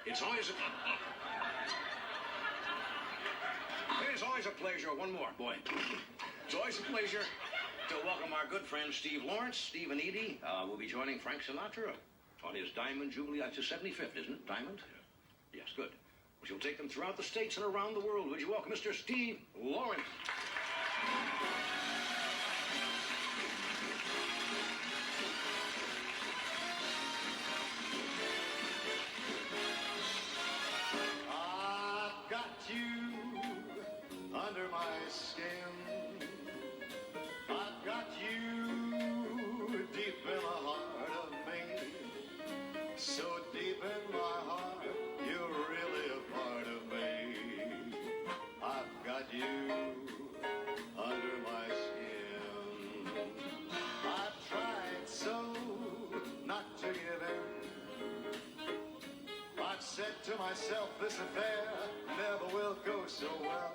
It's always a pleasure. One more, boy. It's always a pleasure to welcome our good friend Steve Lawrence. Steve and Edie will be joining Frank Sinatra on his Diamond Jubilee. It's his 75th, isn't it? Diamond? Yes, good. Which will take them throughout the states and around the world. Would you welcome Mr. Steve Lawrence? I've got you under my skin. I've got you deep in the heart of me. So deep in my heart, you're really a part of me. I've got you under my skin. I've tried so not to give in. I've said to myself, this affair never will go so well.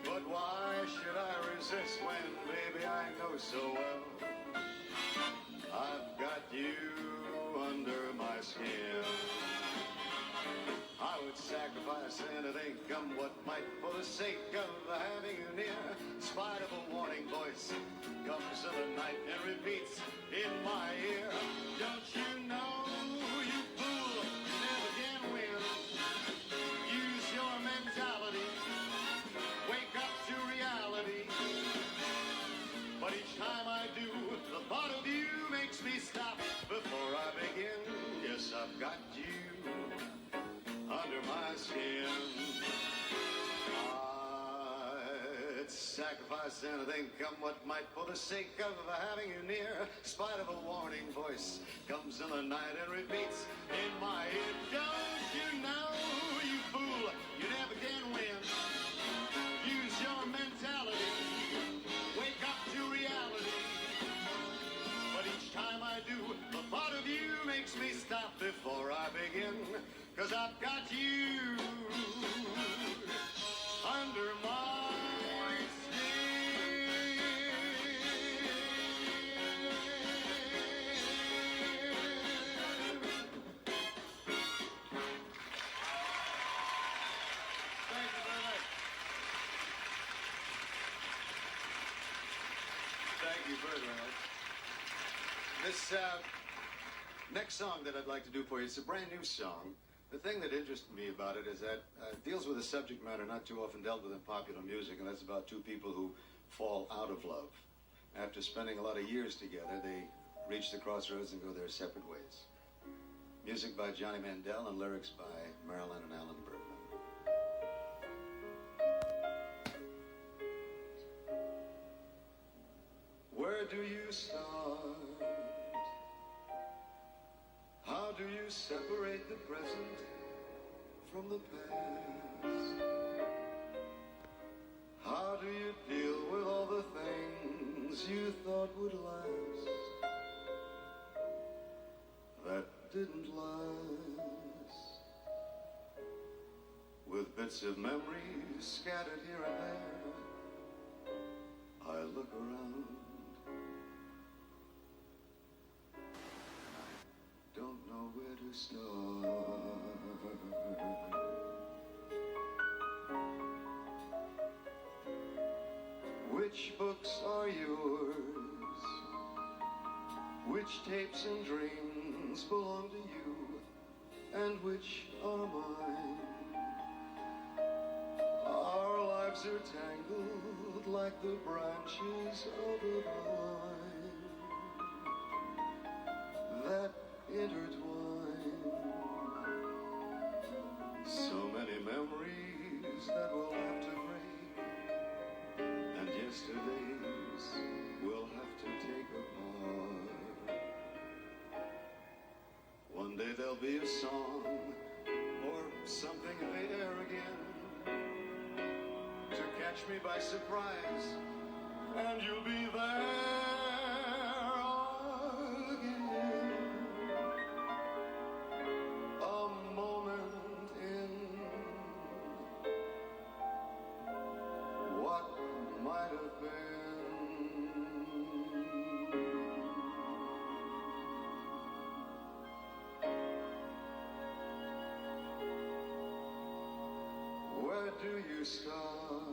But why should I resist when, baby, I know so well I've got you under my skin. I would sacrifice anything, come what might, for the sake of having you near. In spite of a warning voice comes in the night and repeats in my ear, don't you know, you fool, you never can win. Use your mentality, wake up to reality. But each time I do, the thought of you makes me stop before I begin. Yes, I've got you under my skin. I'd sacrifice anything, come what might, for the sake of having you near. In spite of a warning voice comes in the night and repeats in my ear, don't you know, you fool, you never can win. Use your mentality, wake up to reality. But each time I do, the thought of you makes me stop before I begin. 'Cause I've got you under my skin. Thank you very much. Thank you very much. This next song that I'd like to do for you, it's a brand new song. The thing that interested me about it is that it deals with a subject matter not too often dealt with in popular music, and that's about two people who fall out of love. After spending a lot of years together, they reach the crossroads and go their separate ways. Music by Johnny Mandel and lyrics by Marilyn and Alan Bergman. Where do you start? How do you separate the present from the past? How do you deal with all the things you thought would last that didn't last? With bits of memories scattered here and there, I look around. Don't know where to start. Which books are yours? Which tapes and dreams belong to you? And which are mine? Our lives are tangled like the branches of a vine that intertwine. So many memories that we'll have to break, and yesterdays we'll have to take apart. One day there'll be a song or something in the air again to catch me by surprise, and you'll be there. do you start?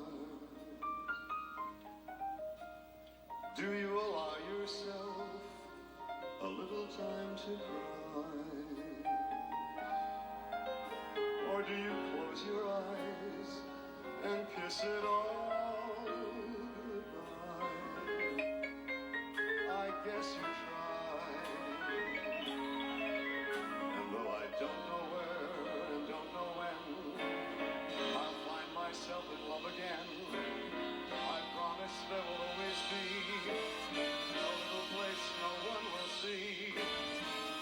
Do you allow yourself a little time to cry? Or do you close your eyes and kiss it all goodbye? I guess you try. And though I don't know where and don't know when I'll find myself in love again, I promise there will always be a little place no one will see,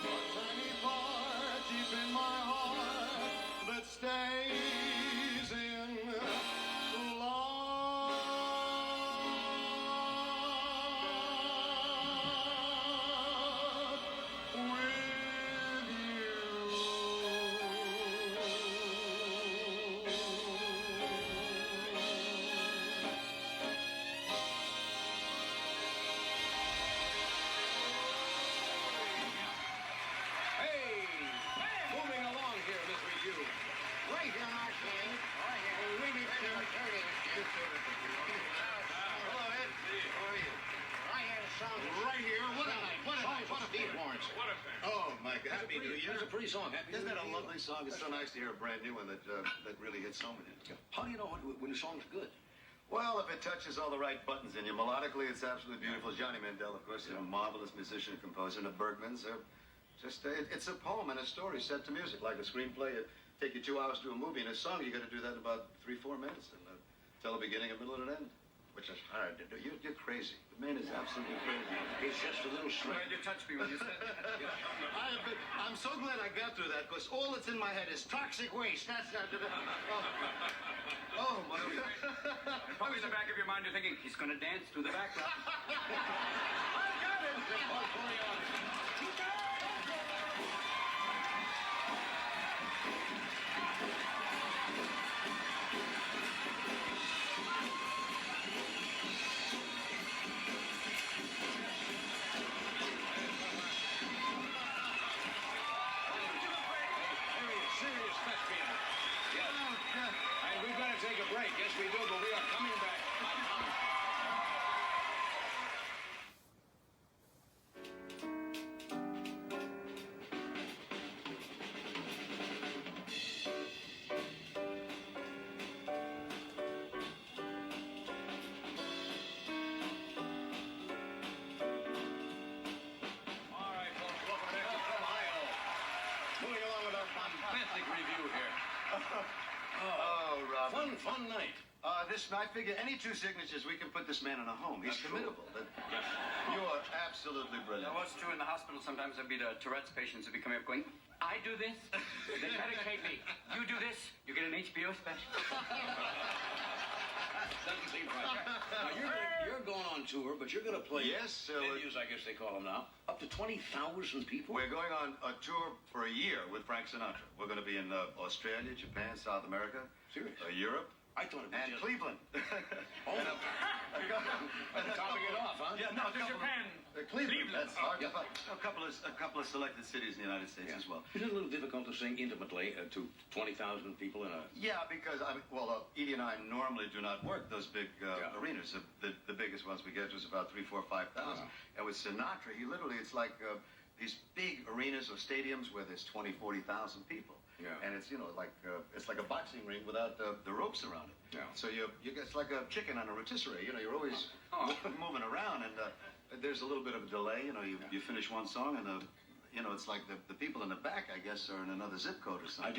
a tiny part deep in my heart that stays in love with you. Hey, moving along here, Miss Review. Right here in our can. Right here. Really dirty. Hello, Ed. How are you? Right here, song. Right here. What a night. What a night. What a Steve Lawrence. What a thing. Oh my God! Happy New Year. That's a pretty song. Happy Isn't New that a Year. lovely song? It's so nice to hear a brand new one that really hits home in it. How do you know when the song's good? Well, if it touches all the right buttons in you, melodically, it's absolutely beautiful. Johnny Mandel, of course, is a marvelous musician and composer, and the Bergmans are just, it's a poem and a story set to music, like a screenplay. It take you 2 hours to do a movie. In a song, you got to do that in about 3-4 minutes, and tell a beginning, a middle, and an end, which is hard to do. You're crazy. The man is absolutely crazy. It's just a little Well, straight. you touched me when you said that. I'm so glad I got through that, because all that's in my head is toxic waste. That's not... Oh, my... And probably in the back of your mind, you're thinking, he's going to dance to the background. I got it! Serious thespian. Yes. And we better take a break. Yes, we do, but we are coming back. I promise. All right, folks, welcome back to From Ohio. Moving along with our bombastic review here. Oh, Robin. Fun night. I figure any 2 signatures, we can put this man in a home. He's That's true. committable. You are absolutely brilliant. Now, what's true in the hospital, sometimes there'll be the Tourette's patients who'll be coming up going, I do this, they medicate me. You do this, you get an HBO special. Doesn't seem right. Now, you're going on tour, but you're going to play Yes, venues, I guess they call them now, up to 20,000 people. We're going on a tour for a year with Frank Sinatra. We're going to be in Australia, Japan, South America, Serious? Europe, I thought it was and just... Cleveland. Oh, topping it off, huh? Yeah, no, To Japan. Cleveland. That's hard to Yeah. find. A couple of selected cities in the United States as well. Is it a little difficult to sing intimately to 20,000 people in a... Yeah, because Edie and I normally do not work those big arenas. The biggest ones we get was about 3,000, 4,000, 5,000. And with Sinatra, it's like these big arenas or stadiums where there's 20,000, 40,000 people. Yeah. And it's it's like a boxing ring without the ropes around it. Yeah. So it's like a chicken on a rotisserie. You're always moving around, and there's a little bit of a delay. You finish one song, and it's like the people in the back, I guess, are in another zip code or something. I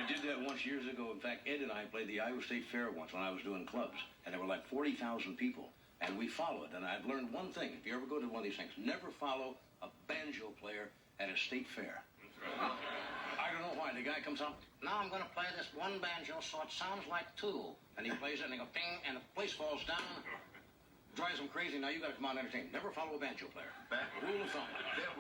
did that once years ago. In fact, Ed and I played the Iowa State Fair once when I was doing clubs, and there were like 40,000 people, and we followed. And I've learned one thing: if you ever go to one of these things, never follow a banjo player at a state fair. I don't know why. The guy comes up, now I'm going to play this one banjo so it sounds like 2. And he plays it and they go ding, and the place falls down. Drives him crazy. Now you got to come out and entertain. Never follow a banjo player. Rule of thumb.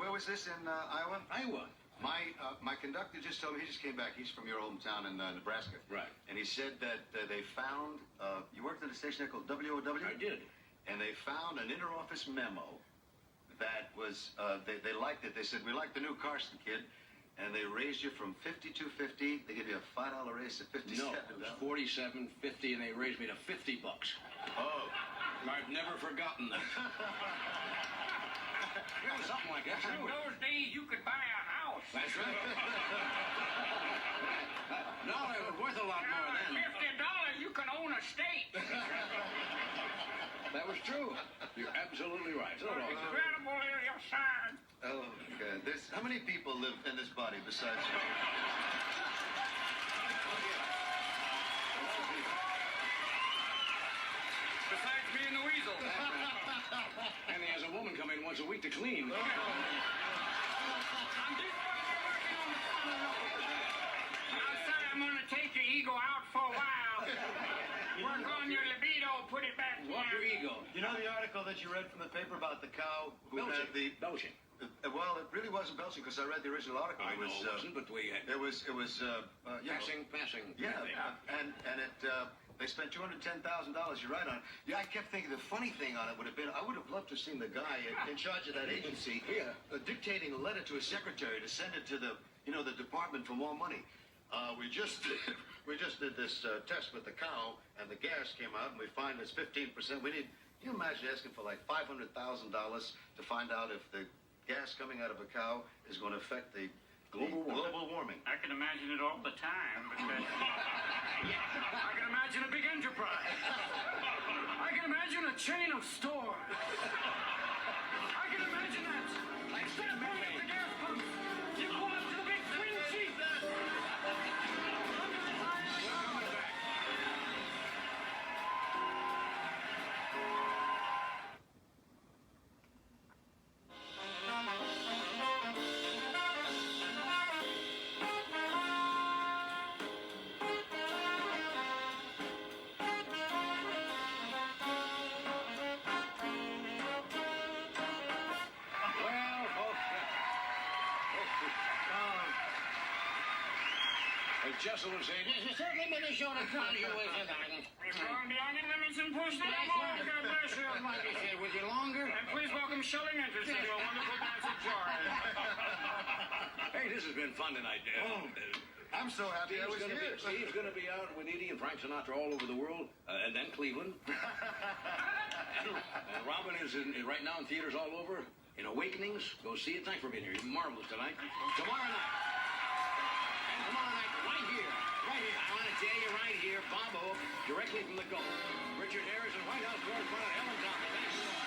Where was this in Iowa? Iowa. My conductor just told me, he just came back. He's from your hometown in Nebraska. Right. And he said that they found, you worked at a station there called WOW? I did. And they found an interoffice memo that was, they liked it. They said, we like the new Carson kid. and they raised you from $52.50. They give you a $5 raise to $57. No, it was $47.50, and they raised me to $50. Oh. I've never forgotten that. It was something like that. In those days, you could buy a house. That's right. No, it was worth a lot more then. $50, you can own a state. That was true. You're absolutely right. So Incredible area sign. Oh, God. How many people live in this body besides you? Besides me and the weasel. And he has a woman come in once a week to clean. I'm just going to be working on the front outside, I'm going to take your ego out for a while. Work on your libido, put it back Walk your ego. You know the article that you read from the paper about the cow who had the... Belching. Well, it really wasn't belching because I read the original article. I know it wasn't, but we had... It was you know, Passing. Yeah, and it they spent $210,000. You're right on it. Yeah, I kept thinking the funny thing on it would have been I would have loved to have seen the guy in charge of that agency dictating a letter to his secretary to send it to the the department for more money. We just did this test with the cow, and the gas came out, and we find it's 15%. We need. Can you imagine asking for like $500,000 to find out if the gas coming out of a cow is going to affect the global warming? I can imagine it all the time because I can imagine a big enterprise. I can imagine a chain of stores. I can imagine that. Instead of pulling up the gas pump, you go up to the big twin sheet. Jessel was saying, this is certainly been a show to crown you with it. We're going beyond the limits and push the envelope. God bless you. Like I said, with you longer. And please welcome Shelley Interest to a wonderful dance of joy. Hey, this has been fun tonight. I'm so happy I was here. Steve's going to be out with Edie and Frank Sinatra all over the world, and then Cleveland. And Robin is right now in theaters all over. In Awakenings, go see it. Thanks for being here. You're marvelous tonight. Tomorrow night. Right here. I want to tell you right here, Bob Hope, directly from the Gulf. Richard Harris and White House correspondent Ellen Thompson. Thanks a lot.